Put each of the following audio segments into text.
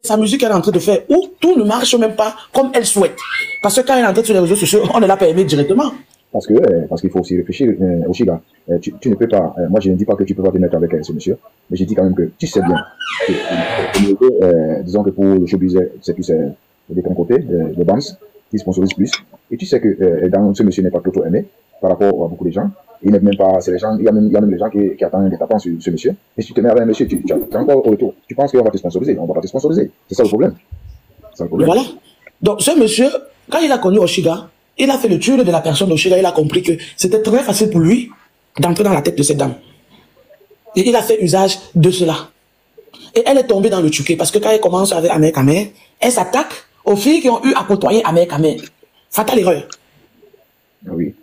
sa musique qu'elle est en train de faire, où tout ne marche même pas comme elle souhaite. Parce que quand elle est entrée sur les réseaux sociaux, on ne l'a pas aimé directement. Parce qu'il faut aussi réfléchir, Oshiga. Tu ne peux pas, moi je ne dis pas que tu peux pas te mettre avec ce monsieur, mais je dis quand même que tu sais bien que, disons que pour le showbiz, c'est plus de ton côté, de Bams, qui sponsorise plus. Et tu sais que dans ce monsieur n'est pas trop aimé par rapport à beaucoup de gens. Il n'est même pas, c'est les gens, il y a même les gens qui attendent des tapants sur ce monsieur. Et si tu te mets avec un monsieur, tu as encore au retour. Tu penses qu'on va te sponsoriser, on va pas te sponsoriser. C'est ça le problème. C'est le problème. Voilà. Donc ce monsieur, quand il a connu Oshiga, il a fait le tour de la personne d'Oshiga, il a compris que c'était très facile pour lui d'entrer dans la tête de cette dame. Et il a fait usage de cela. Et elle est tombée dans le tchouké parce que quand elle commence avec Ahmed Kamer, elle s'attaque aux filles qui ont eu à côtoyer Ahmed Kamer. Fatale erreur. Oui.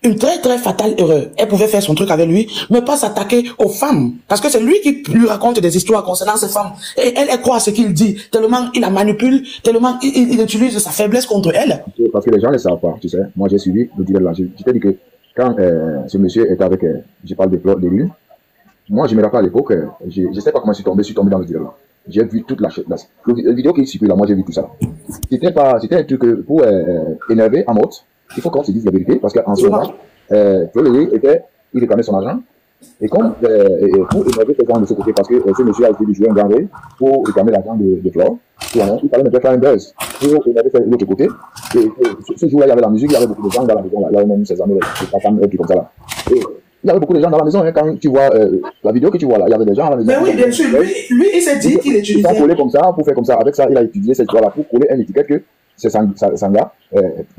Une très très fatale erreur. Elle pouvait faire son truc avec lui, mais pas s'attaquer aux femmes. Parce que c'est lui qui lui raconte des histoires concernant ces femmes. Et elle croit à ce qu'il dit. Tellement il la manipule, tellement il utilise sa faiblesse contre elle. Parce que les gens ne le savent pas, tu sais. Moi j'ai suivi le direct là. Je t'ai dit que quand ce monsieur était avec, je parle de l'île, moi je me rappelle à l'époque, je ne sais pas comment je suis tombé dans le direct là. J'ai vu toute la vidéo qui circule là, moi j'ai vu tout ça. C'était un truc pour énerver à mode. Il faut qu'on se dise la vérité, parce qu'en ce moment, Florelli il réclamait son argent, et comme pour énerver les gens de ce côté, parce que ce monsieur a essayé de jouer un grand rôle pour réclamer l'argent de Flore, il fallait maintenant faire un buzz pour énerver l'autre côté. Et ce jour-là, il y avait la musique, il y avait beaucoup de gens dans la maison, là, il y avait même ses amis, sa femme, et puis comme ça là. Et il y avait beaucoup de gens dans la maison, hein, quand tu vois la vidéo que tu vois là, il y avait des gens dans la maison. Mais oui, bien sûr, lui il s'est dit qu'il utilisait. Il a collé comme ça, pour faire comme ça, avec ça, il a utilisé cette histoire-là pour coller une étiquette que c'est Sanga,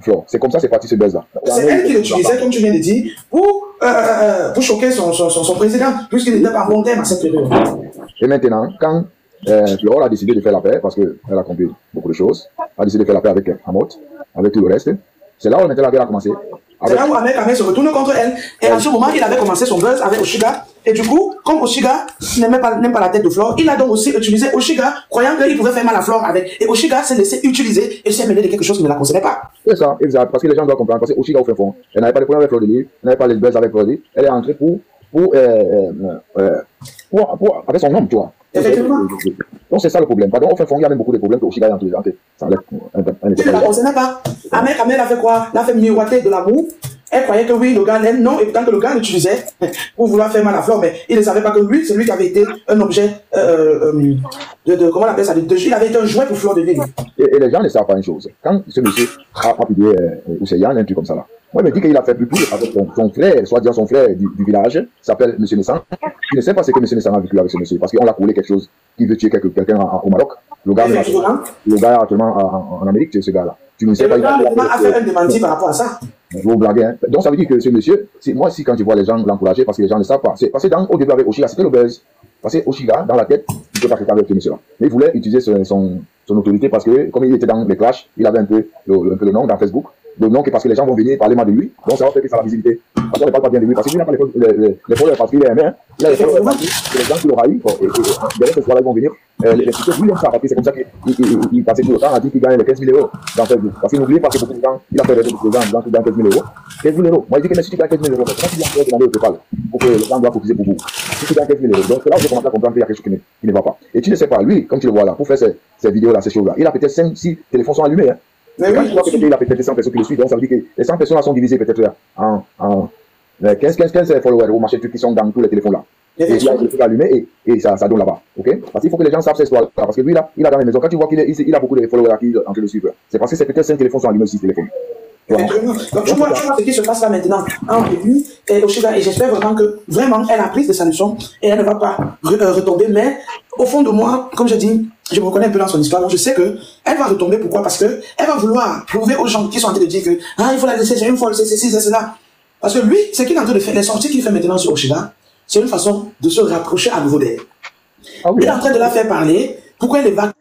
Flore. C'est comme ça, c'est parti ce buzz-là. C'est elle qui l'utilisait, comme tu viens de dire, pour choquer son président, puisqu'il n'était pas bon terme à cette période. Et maintenant, quand Flore a décidé de faire la paix, parce qu'elle a compris beaucoup de choses, a décidé de faire la paix avec Hamot, avec tout le reste, c'est là où maintenant la guerre a commencé. C'est là où Ahmed Kamer se retourne contre elle. Et en ce moment, il avait commencé son buzz avec Oshiga. Et du coup, comme Oshiga n'aime pas la tête de Flore, il a donc aussi utilisé Oshiga, croyant qu'il pouvait faire mal à Flore avec. Et Oshiga s'est laissé utiliser et s'est mêlé de quelque chose qui ne la concernait pas. C'est ça, exact. Parce que les gens doivent comprendre. Parce que Oshiga au fin fond, elle n'avait pas de problème avec Flore de Lille, elle n'avait pas de buzz avec Flore de Lille. Elle est entrée avec son nom, tu vois. Effectivement. Donc c'est ça le problème. Pardon, au fin fond, il y a même beaucoup de problèmes que Oshiga est entrée. Ça ne la concernait pas. Ahmed Kamer a fait quoi? Elle a fait miroiter de l'amour. Elle croyait que oui, le gars l'aime, non, et pourtant que le gars l'utilisait pour vouloir faire mal à Flore, mais il ne savait pas que lui, c'est lui qui avait été un objet comment on appelle ça, il avait été un jouet pour Flore de Lille. Et les gens ne savent pas une chose. Quand ce monsieur a publié Ousseyan, un truc comme ça là, moi il me dit qu'il a fait plus avec son frère, soit disant son frère du village, s'appelle M. Nessan. Je ne sais pas ce que M. Nessan a vécu avec ce monsieur, parce qu'on l'a collé quelque chose qui veut tuer quelqu'un au Maroc. Le gars est actuellement en Amérique, ce gars-là. Tu ne sais pas. Le gars a fait un démenti par rapport à ça. Vous blaguez, hein. Donc ça veut dire que ce monsieur, moi aussi quand je vois les gens l'encourager, parce que les gens ne savent pas, c'est parce que au début avec Oshiga, c'était le buzz. Parce que Oshiga, dans la tête, il ne peut pas faire avec ce monsieur-là. Mais il voulait utiliser son autorité parce que, comme il était dans les clashs, il avait un peu le nom dans Facebook. Le nom, parce que les gens vont venir parler mal de lui, donc ça va faire que ça a la visibilité. Parce qu'on ne parle pas bien de lui, parce qu'il n'a pas les followers parce qu'il est aimé, hein. Il a les followers parce que les gens qui l'aura eu, et derrière ce soir-là, ils vont venir. Les futurs, lui, il aime ça, parce que c'est comme ça qu'il passait tout le temps à dire qu'il gagne les 15 000 € dans Facebook. Parce qu'il n'oublie pas que beaucoup de gens, il a fait des gens en disant 15 000 €. 15 000 €. Moi, il dit que même si tu gagnes 15 000 €, comment tu viens de demander au total pour que les gens doivent cotiser pour vous? Si tu gagnes 15 000 €, donc c'est là où je commence à comprendre qu'il y a quelque chose qui ne va pas. Et tu ne sais pas, lui, comme tu le vois là, pour faire ces vidéos-là, ces choses-là, il a peut-être 5-6 téléphones sont allumés, hein. Mais oui, tu vois qu'il a peut-être 100 personnes qui le suivent, donc ça veut dire que les 100 personnes là sont divisées peut-être en 15 followers ou machin qui sont dans tous les téléphones là. Et il y a le truc allumé et ça donne là-bas, ok? Parce qu'il faut que les gens savent cette histoire-là, parce que lui là, il a dans les maisons, quand tu vois qu'il a beaucoup de followers qui sont en train de le suivre, c'est parce que c'est peut-être 5 téléphones sont allumés, 6 téléphones. Donc tu vois ce qui se passe là maintenant entre lui et Oshiga, et j'espère vraiment que vraiment elle a pris de sa leçon et elle ne va pas retomber, mais au fond de moi, comme je dis, je me reconnais un peu dans son histoire, donc je sais que elle va retomber. Pourquoi? Parce que elle va vouloir prouver aux gens qui sont en train de dire que il faut la laisser, c'est une folle, c'est ceci, c'est cela. Parce que lui, ce qu'il est en train de faire, les sorties qu'il fait maintenant sur Oshiga, c'est une façon de se rapprocher à nouveau d'elle. Il est en train de la faire parler pour qu'elle évacue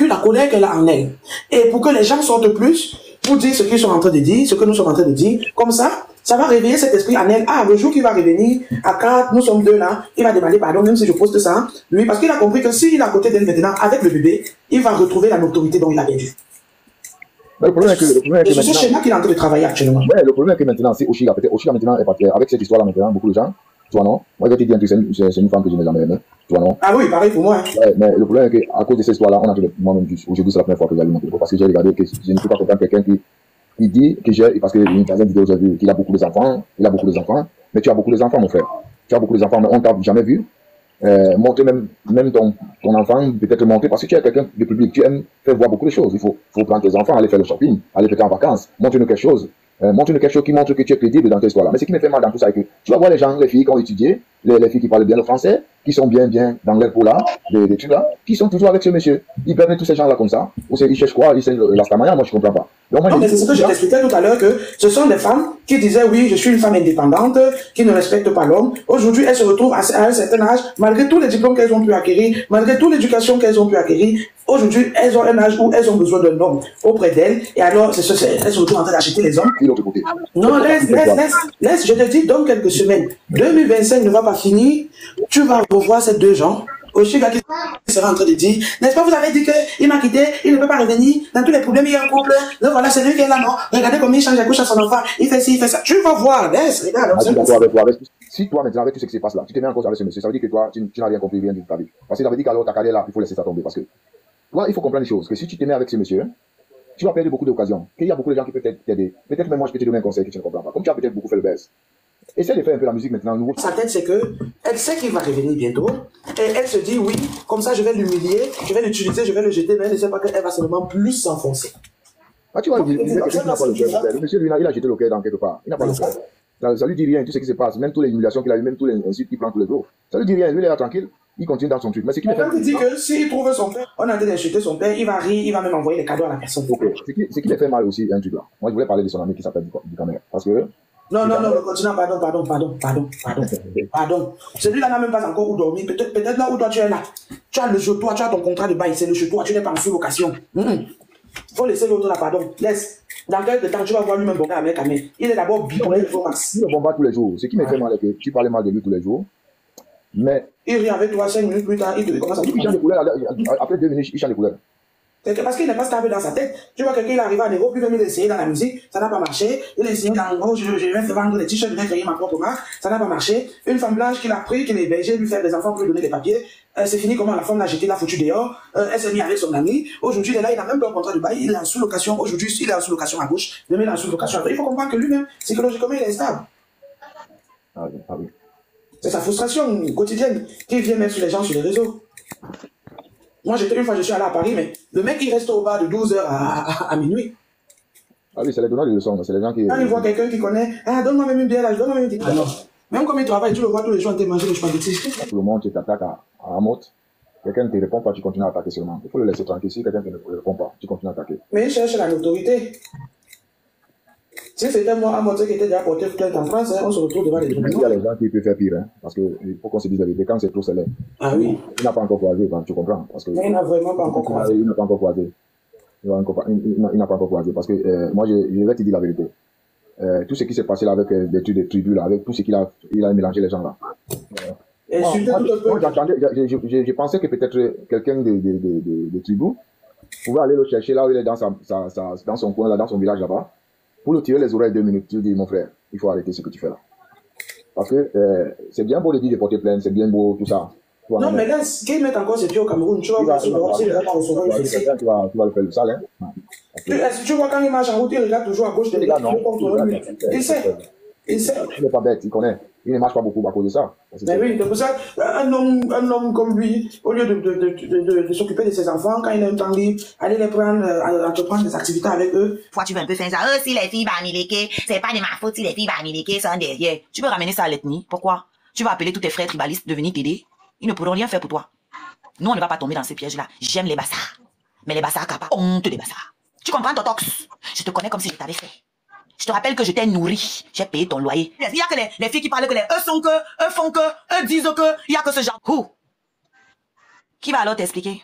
la colère qu'elle a en elle. Et pour que les gens sortent plus pour dire ce qu'ils sont en train de dire, ce que nous sommes en train de dire. Comme ça va réveiller cet esprit en elle. Ah, le jour qu'il va revenir, à 4, nous sommes 2 là, il va demander pardon, même si je poste ça, lui, parce qu'il a compris que s'il est à côté d'elle maintenant, avec le bébé, il va retrouver la notoriété dont il a perdu. Le problème est que c'est ce schéma qu'il est en train de travailler actuellement. Ouais, le problème est que maintenant, c'est Oshiga. Peut-être Oshiga maintenant est parti avec cette histoire-là maintenant, beaucoup de gens Tu vois, non? Moi, je te dis un truc, c'est une femme que je n'ai jamais aimée. Tu vois, non? Ah oui, pareil pour moi. Hein. Ouais, mais le problème est qu'à cause de cette histoire-là, on a moi-même aujourd'hui, c'est la première fois que j'ai lu mon téléphone parce que j'ai regardé que je ne peux pas comprendre quelqu'un qui dit que j'ai, parce que dans une vidéo, j'ai vu qu'il a beaucoup d'enfants, mais tu as beaucoup d'enfants, mon frère. Tu as beaucoup d'enfants, mais on t'a jamais vu. Montrer même ton enfant, peut-être montrer, parce que tu es quelqu'un de public, tu aimes faire voir beaucoup de choses. Il faut prendre tes enfants, aller faire le shopping, aller peut-être en vacances, montre-nous quelque chose. Montre-nous quelque chose qui montre que tu es crédible dans tes histoires-là. Mais ce qui me fait mal dans tout ça, c'est que tu vas voir les gens, les filles qui ont étudié, les filles qui parlent bien le français, qui sont bien dans leur peau là, des trucs là, qui sont toujours avec ce monsieur. Ils permettent tous ces gens-là comme ça. Ou ils cherchent quoi? Ils cherchent l'astamaya, moi je comprends pas. Donc, moi, non, mais c'est ce que je t'expliquais tout à l'heure, que ce sont des femmes qui disaient oui, je suis une femme indépendante, qui ne respecte pas l'homme. Aujourd'hui, elles se retrouvent à un certain âge, malgré tous les diplômes qu'elles ont pu acquérir, malgré toute l'éducation qu'elles ont pu acquérir. Aujourd'hui, elles ont un âge où elles ont besoin d'un homme auprès d'elles, et alors elles se retrouvent en train d'acheter les hommes. Non, laisse, je te dis, dans quelques semaines, 2025 ne va pas finir, tu vas revoir ces deux gens. Oshiga qui sera en train de dire, n'est-ce pas, vous avez dit qu'il m'a quitté, il ne peut pas revenir, dans tous les problèmes, il y a un couple, donc voilà, c'est lui qui est là, non, regardez comment il change la couche à son enfant, il fait ci, il fait ça, tu vas voir, laisse, regarde. Si toi, maintenant, avec tout ce qui se passe là, tu te mets en cause avec ce monsieur, ça veut dire que toi, tu n'as rien compris, rien de ta vie. Parce que ça veut dire qu'alors ta carrière là, il faut laisser ça tomber, parce que toi, il faut comprendre les choses, que si tu te mets avec ce monsieur, tu vas perdre beaucoup d'occasions, qu'il y a beaucoup de gens qui peuvent t'aider, peut-être même moi je peux te donner un conseil que tu ne comprends pas, comme tu as peut-être beaucoup fait le buzz. Essaie de faire un peu la musique maintenant. Sa tête, c'est que elle sait qu'il va revenir bientôt. Et elle se dit, oui, comme ça, je vais l'humilier, je vais l'utiliser, je vais le jeter, mais elle ne sait pas qu'elle va seulement plus s'enfoncer. Ah, tu vois, le monsieur, lui, il a jeté le cœur dans quelque part. Il n'a pas le cœur. Ça lui dit rien, tout ce qui se passe, même toutes les humiliations qu'il a eu, même tous les insultes qu'il prend tous les jours. Ça lui dit rien, lui, il est là tranquille. Il continue dans son truc. Mais c'est qui quand il dit que s'il trouve son père, on est en train d'insulter son père, il va rire, il va même envoyer les cadeaux à la personne. Ok. Ce qui me fait mal aussi, un truc là. Moi, je voulais parler de son ami qui s'appelle du caméra. Parce que. Non, continue, pardon. Celui-là n'a même pas encore où dormir. Peut-être là où toi tu es là. Tu as le jeu, toi, tu as ton contrat de bail, c'est le jeu, toi, tu n'es pas en sous-location. Faut laisser l'autre là, pardon. Laisse. Dans quelques temps, tu vas voir lui-même bomber avec Amé. Il est d'abord bipolar, il faut max. Il ne bombe pas tous les jours. Ce qui me fait mal, c'est que tu parlais mal de lui tous les jours. Mais. Il vient avec toi 5 minutes plus tard, il te commence à il change de couleur. Après 2 minutes, il change de couleur. C'est parce qu'il n'est pas stable dans sa tête. Tu vois quelqu'un, il arrive à Négo, puis il veut essayer dans la musique, ça n'a pas marché. Il a essayé dans gros, je vais faire vendre les t-shirts, je vais créer ma propre marque, ça n'a pas marché. Une femme blanche qui l'a pris, qui l'a hébergé, lui faire des enfants pour lui donner des papiers. C'est fini comment la femme l'a jeté, l'a foutu dehors. Elle s'est mise avec son ami. Aujourd'hui, il est là, il n'a même pas un contrat de bail, il est en sous-location. Aujourd'hui, il est en sous-location à gauche, demain il est en sous-location à droite. Il faut comprendre que lui-même, psychologiquement, il est stable. Ah oui. C'est sa frustration quotidienne qui vient mettre sur les gens sur les réseaux. Moi, une fois, je suis allé à Paris, mais le mec, il reste au bar de 12h à minuit. Ah oui, c'est les donneurs de leçons, c'est les gens qui... Quand il voit quelqu'un qui connaît, donne-moi même une bière là, donne-moi même une bière. Ah non. Même comme il travaille, tu le vois tous les jours en train de manger le spaghetti. Tout le monde, tu t'attaques à la motte. Quelqu'un ne te répond pas, tu continues à attaquer seulement. Il faut le laisser tranquille. Si quelqu'un ne te répond pas, tu continues à attaquer. Mais il cherche la notoriété. Si c'était moi, à Moté qui était déjà porté plainte en France, on se retrouve devant les tribunaux. Il y a les gens qui peuvent faire pire, hein, parce qu'il faut qu'on se dise la vérité. Quand c'est trop célèbre, ah oui. Il n'a pas encore croisé, tu comprends. Parce que mais il n'a vraiment pas encore croisé. Il n'a pas encore croisé. Il n'a pas encore croisé. Parce que moi, je vais te dire la vérité. Tout ce qui s'est passé là avec des trucs de tribus, là, avec tout ce qu'il a mélangé les gens là. Je pensais que peut-être quelqu'un de tribus pouvait aller le chercher là où il est dans son coin, là, dans son village là-bas. Pour le tirer les oreilles 2 minutes, tu dis, mon frère, il faut arrêter ce que tu fais là. Parce que c'est bien beau de dire de porter plainte, c'est bien beau tout ça. Non, mais là, qu'il mette encore ses pieds au Cameroun, tu vas voir si il va pas recevoir une fessée. Tu vas le faire le sale, hein. Tu vois, quand il marche en route, il regarde toujours à gauche de lui. Il sait. Il n'est pas bête, il connaît. Il ne marche pas beaucoup à cause de ça. Mais oui, c'est pour ça, un homme comme lui, au lieu de s'occuper de ses enfants, quand il a un temps libre, aller les prendre, entreprendre des activités avec eux. Toi, tu veux un peu faire ça. Si les filles banileke, c'est pas de ma faute si les filles banileke sont derrière. Tu veux ramener ça à l'ethnie. Pourquoi? Tu vas appeler tous tes frères tribalistes de venir t'aider. Ils ne pourront rien faire pour toi. Nous, on ne va pas tomber dans ces pièges-là. J'aime les bassards. Mais les bassards n'ont pas honte des bassards. Tu comprends, Totox? Je te connais comme si je t'avais fait. Je te rappelle que je t'ai nourri. J'ai payé ton loyer. Il y a que les filles qui parlent que les eux sont que, eux font que, eux disent que, il y a que ce genre. Who? Qui va alors t'expliquer?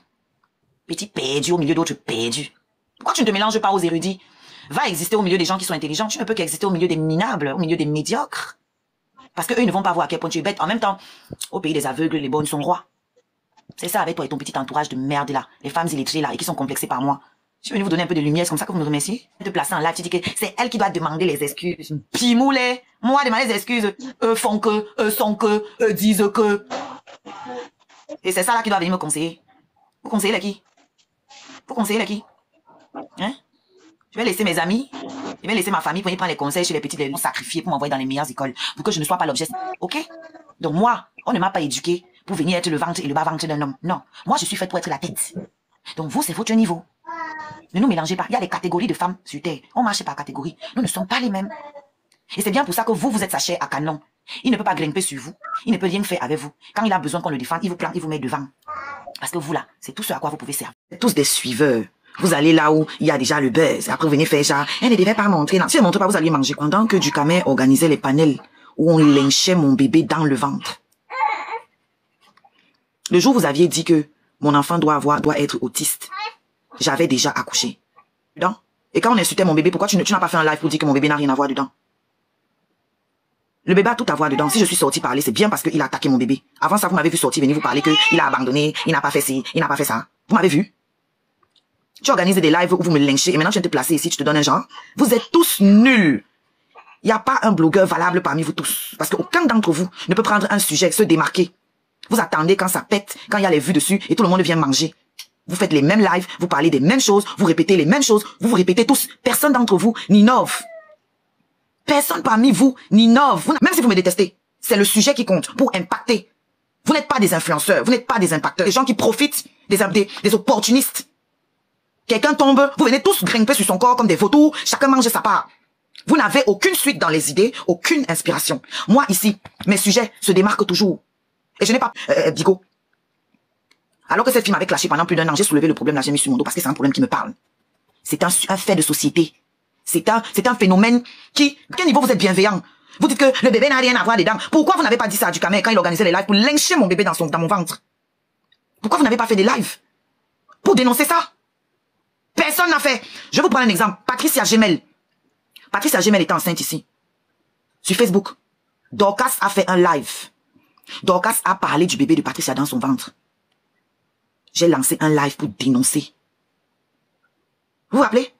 Petit perdu au milieu d'autres perdus. Pourquoi tu ne te mélanges pas aux érudits? Va exister au milieu des gens qui sont intelligents. Tu ne peux qu'exister au milieu des minables, au milieu des médiocres. Parce qu'eux ne vont pas voir à quel point tu es bête. En même temps, au pays des aveugles, les bonnes sont rois. C'est ça avec toi et ton petit entourage de merde là. Les femmes illettrées là et qui sont complexées par moi. Je suis venue vous donner un peu de lumière, c'est comme ça que vous me remerciez. De placer en live, tu dis que c'est elle qui doit demander les excuses. Pimoulet, moi demander les excuses. Font que, sont que, disent que. Et c'est ça là qui doit venir me conseiller. Vous conseillez à qui? Vous conseillez à qui? Hein? Je vais laisser mes amis, je vais laisser ma famille pour venir prendre les conseils chez les petits, les sacrifier pour m'envoyer dans les meilleures écoles, pour que je ne sois pas l'objet. Ok? Donc moi, on ne m'a pas éduqué pour venir être le ventre et le bas-ventre d'un homme. Non. Moi, je suis faite pour être la tête. Donc vous, c'est votre niveau. Ne nous mélangez pas. Il y a des catégories de femmes sur Terre. On marche par catégorie. Nous ne sommes pas les mêmes. Et c'est bien pour ça que vous êtes sa chair à canon. Il ne peut pas grimper sur vous. Il ne peut rien faire avec vous. Quand il a besoin qu'on le défende, il vous plante, il vous met devant. Parce que vous là, c'est tout ce à quoi vous pouvez servir. Vous êtes tous des suiveurs. Vous allez là où il y a déjà le buzz. Après, vous venez faire ça. Elle ne devait pas montrer. Non. Si elle ne montre pas, vous allez manger. Pendant que Ducamet organisait les panels où on lynchait mon bébé dans le ventre. Le jour où vous aviez dit que mon enfant doit être autiste, j'avais déjà accouché. Dedans. Et quand on insultait mon bébé, pourquoi tu n'as pas fait un live pour dire que mon bébé n'a rien à voir dedans? Le bébé a tout à voir dedans. Si je suis sortie parler, c'est bien parce qu'il a attaqué mon bébé. Avant ça, vous m'avez vu sortir, venir vous parler qu'il a abandonné, il n'a pas fait ci, il n'a pas fait ça. Vous m'avez vu? Tu organises des lives où vous me lynchez et maintenant tu viens te placer ici, tu te donnes un genre. Vous êtes tous nuls. Il n'y a pas un blogueur valable parmi vous tous. Parce qu'aucun d'entre vous ne peut prendre un sujet, se démarquer. Vous attendez quand ça pète, quand il y a les vues dessus et tout le monde vient manger. Vous faites les mêmes lives, vous parlez des mêmes choses, vous répétez les mêmes choses, vous vous répétez tous. Personne d'entre vous n'innove. Personne parmi vous n'innove. Même si vous me détestez, c'est le sujet qui compte pour impacter. Vous n'êtes pas des influenceurs, vous n'êtes pas des impacteurs. Des gens qui profitent, des opportunistes. Quelqu'un tombe, vous venez tous grimper sur son corps comme des vautours, chacun mange sa part. Vous n'avez aucune suite dans les idées, aucune inspiration. Moi ici, mes sujets se démarquent toujours. Et je n'ai pas... Digo. Alors que cette fille m'avait clashé pendant plus d'un an, j'ai soulevé le problème, là j'ai mis sur mon dos parce que c'est un problème qui me parle. C'est un fait de société. C'est un phénomène qui... À quel niveau vous êtes bienveillant? Vous dites que le bébé n'a rien à voir dedans. Pourquoi vous n'avez pas dit ça à Ducamet quand il organisait les lives pour lyncher mon bébé dans mon ventre? Pourquoi vous n'avez pas fait des lives pour dénoncer ça? Personne n'a fait. Je vais vous prendre un exemple. Patricia Gemel. Patricia Gemel était enceinte ici. Sur Facebook. Dorcas a fait un live. Dorcas a parlé du bébé de Patricia dans son ventre. J'ai lancé un live pour dénoncer. Vous vous rappelez?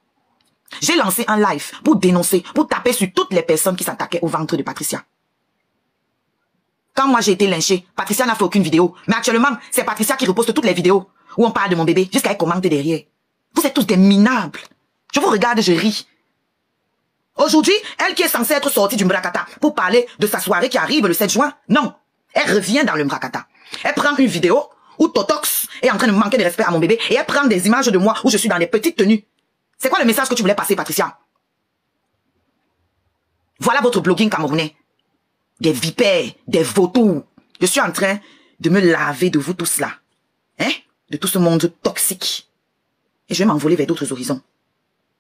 J'ai lancé un live pour dénoncer, pour taper sur toutes les personnes qui s'attaquaient au ventre de Patricia. Quand moi j'ai été lynchée, Patricia n'a fait aucune vidéo. Mais actuellement, c'est Patricia qui reposte toutes les vidéos où on parle de mon bébé, jusqu'à elle commente derrière. Vous êtes tous des minables. Je vous regarde, je ris. Aujourd'hui, elle qui est censée être sortie du Mrakata pour parler de sa soirée qui arrive le 7 juin, non. Elle revient dans le Mrakata. Elle prend une vidéo où Totox est en train de manquer de respect à mon bébé et elle prend des images de moi où je suis dans des petites tenues. C'est quoi le message que tu voulais passer, Patricia? Voilà votre blogging camerounais. Des vipères, des vautours. Je suis en train de me laver de vous tous là. Hein? De tout ce monde toxique. Et je vais m'envoler vers d'autres horizons.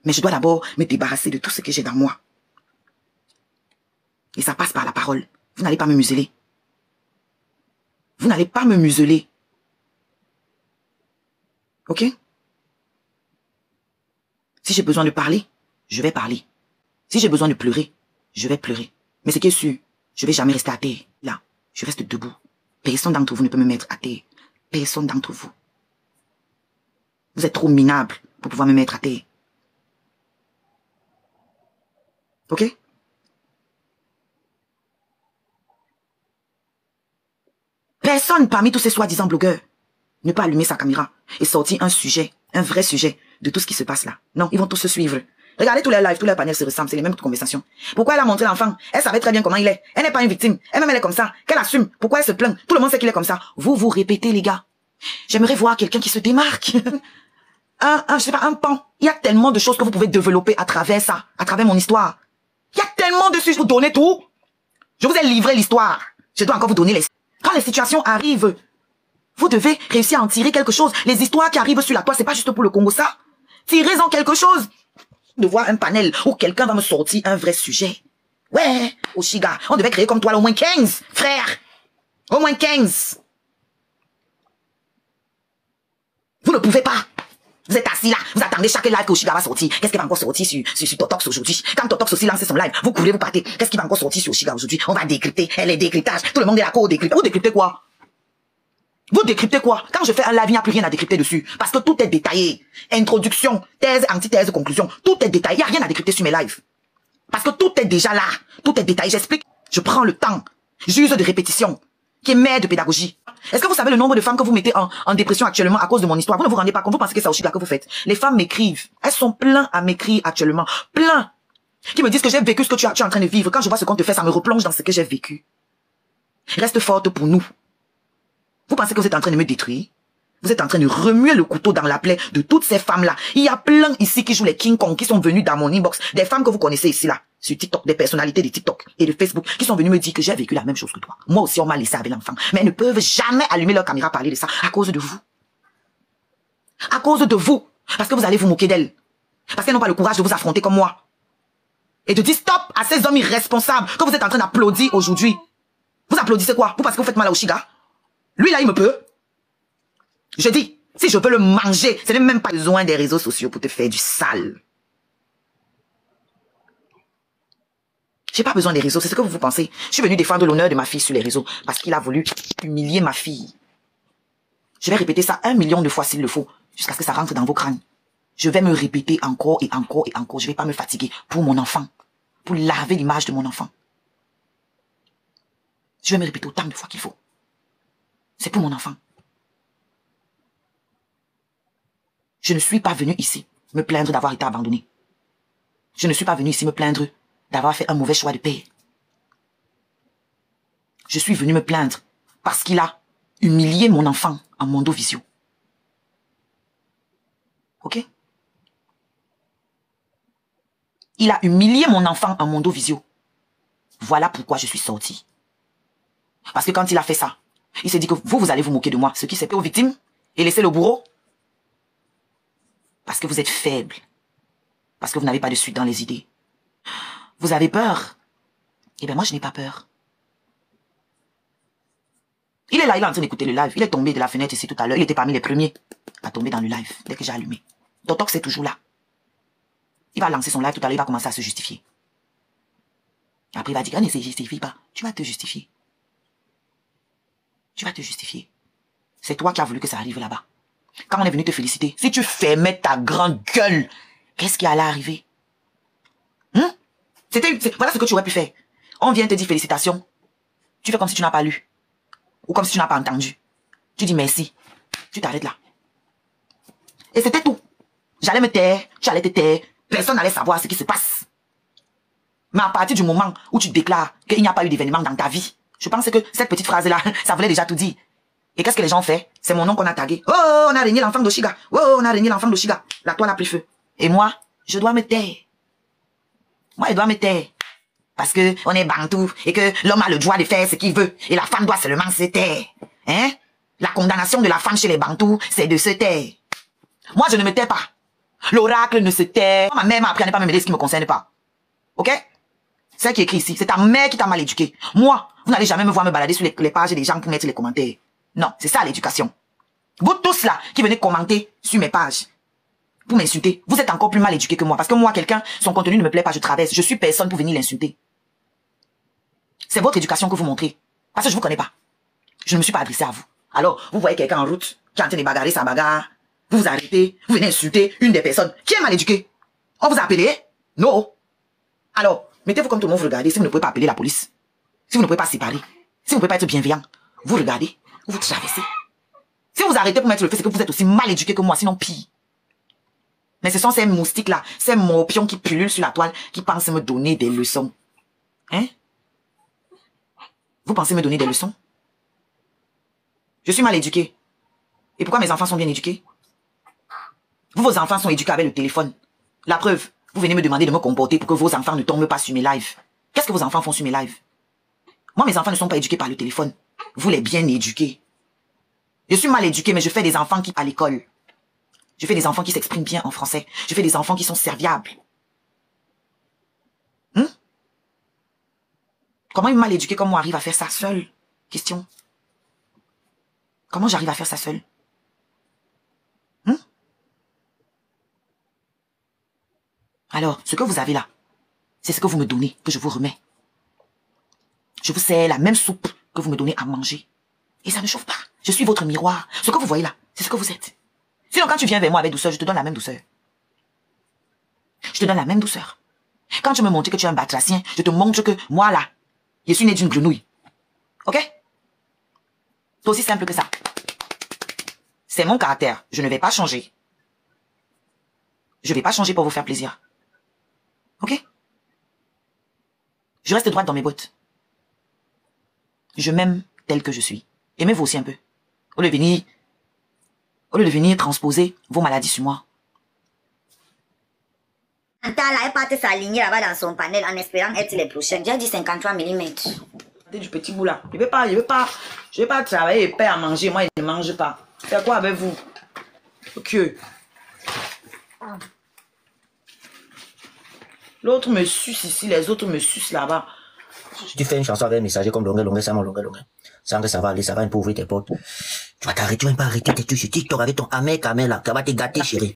Mais je dois d'abord me débarrasser de tout ce que j'ai dans moi. Et ça passe par la parole. Vous n'allez pas me museler. Vous n'allez pas me museler. Ok? Si j'ai besoin de parler, je vais parler. Si j'ai besoin de pleurer, je vais pleurer. Mais ce qui est sûr, je vais jamais rester à terre. Là, je reste debout. Personne d'entre vous ne peut me mettre à terre. Personne d'entre vous. Vous êtes trop minables pour pouvoir me mettre à terre. Ok? Personne parmi tous ces soi-disant blogueurs ne peut allumer sa caméra et sortir un sujet, un vrai sujet de tout ce qui se passe là. Non, ils vont tous se suivre. Regardez tous les lives, tous les panels se ressemblent, c'est les mêmes conversations. Pourquoi elle a montré l'enfant? Elle savait très bien comment il est. Elle n'est pas une victime. Elle-même, elle est comme ça. Qu'elle assume. Pourquoi elle se plaint? Tout le monde sait qu'il est comme ça. Vous, vous répétez, les gars. J'aimerais voir quelqu'un qui se démarque. Je sais pas, un pan. Il y a tellement de choses que vous pouvez développer à travers ça, à travers mon histoire. Il y a tellement de sujets. Vous donnez tout. Je vous ai livré l'histoire. Je dois encore vous donner les... Quand les situations arrivent, vous devez réussir à en tirer quelque chose. Les histoires qui arrivent sur la toile, c'est pas juste pour le Congo, ça. Tirez-en quelque chose. De voir un panel où quelqu'un va me sortir un vrai sujet. Ouais, Oshiga, on devait créer comme toi au moins 15, frère. Au moins 15. Vous ne pouvez pas. Vous êtes assis là, vous attendez chaque live que Oshiga va sortir. Qu'est-ce qui va encore sortir sur Totox aujourd'hui? Quand Totox aussi lance son live, vous courez, vous partez. Qu'est-ce qui va encore sortir sur Oshiga aujourd'hui? On va décrypter. Elle est décryptage. Tout le monde est d'accord au décryptage. Vous décryptez quoi? Vous décryptez quoi? Quand je fais un live, il n'y a plus rien à décrypter dessus. Parce que tout est détaillé. Introduction, thèse, antithèse, conclusion. Tout est détaillé. Il n'y a rien à décrypter sur mes lives. Parce que tout est déjà là. Tout est détaillé. J'explique. Je prends le temps. J'use de répétition. Qui est mère de pédagogie. Est-ce que vous savez le nombre de femmes que vous mettez en dépression actuellement à cause de mon histoire? Vous ne vous rendez pas compte. Vous pensez que c'est Oshiga que vous faites. Les femmes m'écrivent. Elles sont pleines à m'écrire actuellement. Plein. Qui me disent que j'ai vécu ce que tu es en train de vivre. Quand je vois ce qu'on te fait, ça me replonge dans ce que j'ai vécu. Reste forte pour nous. Vous pensez que vous êtes en train de me détruire? Vous êtes en train de remuer le couteau dans la plaie de toutes ces femmes-là. Il y a plein ici qui jouent les King Kong, qui sont venus dans mon inbox. Des femmes que vous connaissez ici, là, sur TikTok, des personnalités de TikTok et de Facebook, qui sont venues me dire que j'ai vécu la même chose que toi. Moi aussi, on m'a laissé avec l'enfant. Mais elles ne peuvent jamais allumer leur caméra parler de ça à cause de vous. À cause de vous. Parce que vous allez vous moquer d'elles. Parce qu'elles n'ont pas le courage de vous affronter comme moi. Et de dire stop à ces hommes irresponsables que vous êtes en train d'applaudir aujourd'hui. Vous applaudissez quoi? Vous pensez que vous faites mal à Oshiga? Lui, là, il me peut. Je dis, si je peux le manger, ce n'est même pas besoin des réseaux sociaux pour te faire du sale. J'ai pas besoin des réseaux, c'est ce que vous pensez. Je suis venu défendre l'honneur de ma fille sur les réseaux parce qu'il a voulu humilier ma fille. Je vais répéter ça 1 million de fois s'il le faut, jusqu'à ce que ça rentre dans vos crânes. Je vais me répéter encore et encore et encore. Je vais pas me fatiguer pour mon enfant, pour laver l'image de mon enfant. Je vais me répéter autant de fois qu'il faut. C'est pour mon enfant. Je ne suis pas venu ici me plaindre d'avoir été abandonné. Je ne suis pas venu ici me plaindre d'avoir fait un mauvais choix de père. Je suis venu me plaindre parce qu'il a humilié mon enfant en mondovisio. Ok? Il a humilié mon enfant en mondovisio. Voilà pourquoi je suis sortie. Parce que quand il a fait ça, il s'est dit que vous allez vous moquer de moi, ce qui s'est fait aux victimes, et laisser le bourreau. Parce que vous êtes faible. Parce que vous n'avez pas de suite dans les idées. Vous avez peur. Eh bien, moi, je n'ai pas peur. Il est là, il est en train d'écouter le live. Il est tombé de la fenêtre ici tout à l'heure. Il était parmi les premiers à tomber dans le live, dès que j'ai allumé. Totox est toujours là. Il va lancer son live tout à l'heure, il va commencer à se justifier. Après, il va dire, ah, ne se justifie pas. Tu vas te justifier. Tu vas te justifier. C'est toi qui as voulu que ça arrive là-bas. Quand on est venu te féliciter, si tu fermais ta grande gueule, qu'est-ce qui allait arriver? Voilà ce que tu aurais pu faire. On vient te dire félicitations. Tu fais comme si tu n'as pas lu. Ou comme si tu n'as pas entendu. Tu dis merci. Tu t'arrêtes là. Et c'était tout. J'allais me taire, tu allais te taire. Personne n'allait savoir ce qui se passe. Mais à partir du moment où tu déclares qu'il n'y a pas eu d'événement dans ta vie, je pense que cette petite phrase-là, ça voulait déjà tout dire. Et qu'est-ce que les gens ont fait? C'est mon nom qu'on a tagué. Oh, on a régné l'enfant d'Oshiga. Oh, on a régné l'enfant d'Oshiga. La toile a pris feu. Et moi, je dois me taire. Moi, je dois me taire. Parce que on est bantou et que l'homme a le droit de faire ce qu'il veut. Et la femme doit seulement se taire. Hein? La condamnation de la femme chez les bantous, c'est de se taire. Moi, je ne me tais pas. L'oracle ne se tait. Ma mère m'a appris à ne pas me mêler ce qui ne me concerne pas. Ok? C'est qui est écrit ici. C'est ta mère qui t'a mal éduqué. Moi, vous n'allez jamais me voir me balader sur les pages des gens pour mettre les commentaires. Non, c'est ça l'éducation. Vous tous là, qui venez commenter sur mes pages, pour m'insulter, vous êtes encore plus mal éduqués que moi. Parce que moi, quelqu'un, son contenu ne me plaît pas, je traverse. Je suis personne pour venir l'insulter. C'est votre éducation que vous montrez. Parce que je vous connais pas. Je ne me suis pas adressé à vous. Alors, vous voyez quelqu'un en route, qui est en train de bagarrer sa bagarre. Vous vous arrêtez, vous venez insulter une des personnes qui est mal éduquée. On vous a appelé? Non. Alors, mettez-vous comme tout le monde, vous regardez. Si vous ne pouvez pas appeler la police, si vous ne pouvez pas séparer, si vous ne pouvez pas être bienveillant, vous regardez, vous traversez. Si vous arrêtez pour mettre le feu, c'est que vous êtes aussi mal éduqué que moi, sinon pire. Mais ce sont ces moustiques-là, ces morpions qui pullulent sur la toile, qui pensent me donner des leçons. Hein? Vous pensez me donner des leçons? Je suis mal éduqué. Et pourquoi mes enfants sont bien éduqués? Vous, vos enfants sont éduqués avec le téléphone. La preuve, vous venez me demander de me comporter pour que vos enfants ne tombent pas sur mes lives. Qu'est-ce que vos enfants font sur mes lives? Moi, mes enfants ne sont pas éduqués par le téléphone. Vous les bien éduqués. Je suis mal éduqué, mais je fais des enfants qui à l'école. Je fais des enfants qui s'expriment bien en français. Je fais des enfants qui sont serviables. Comment une mal éduquée comme moi arrive à faire ça seul? Question. Comment j'arrive à faire ça seul? Alors, ce que vous avez là, c'est ce que vous me donnez, que je vous remets. Je vous sers la même soupe que vous me donnez à manger. Et ça ne chauffe pas. Je suis votre miroir. Ce que vous voyez là, c'est ce que vous êtes. Sinon, quand tu viens vers moi avec douceur, je te donne la même douceur. Je te donne la même douceur. Quand tu me montres que tu es un batracien, je te montre que moi là, je suis né d'une grenouille. Ok? C'est aussi simple que ça. C'est mon caractère. Je ne vais pas changer. Je ne vais pas changer pour vous faire plaisir. Ok? Je reste droite dans mes bottes. Je m'aime tel que je suis. Aimez-vous aussi un peu. Au lieu de venir transposer vos maladies sur moi. Anta là, elle part s'aligner là-bas dans son panel en espérant être les prochaines. J'ai dit 53 mm. Du petit bout là. Je vais pas travailler et payer à manger. Moi, je ne mange pas. Faire quoi avec vous? Ok. L'autre me suce ici, les autres me sucent là-bas. Tu fais une chanson avec un messager comme longue, ça m'a longue. Sans que ça va aller, ça va un peu ouvrir tes portes. Tu vas t'arrêter, tu vas pas arrêter tes trucs sur TikTok avec ton amec là. Ça va te gâter, chérie.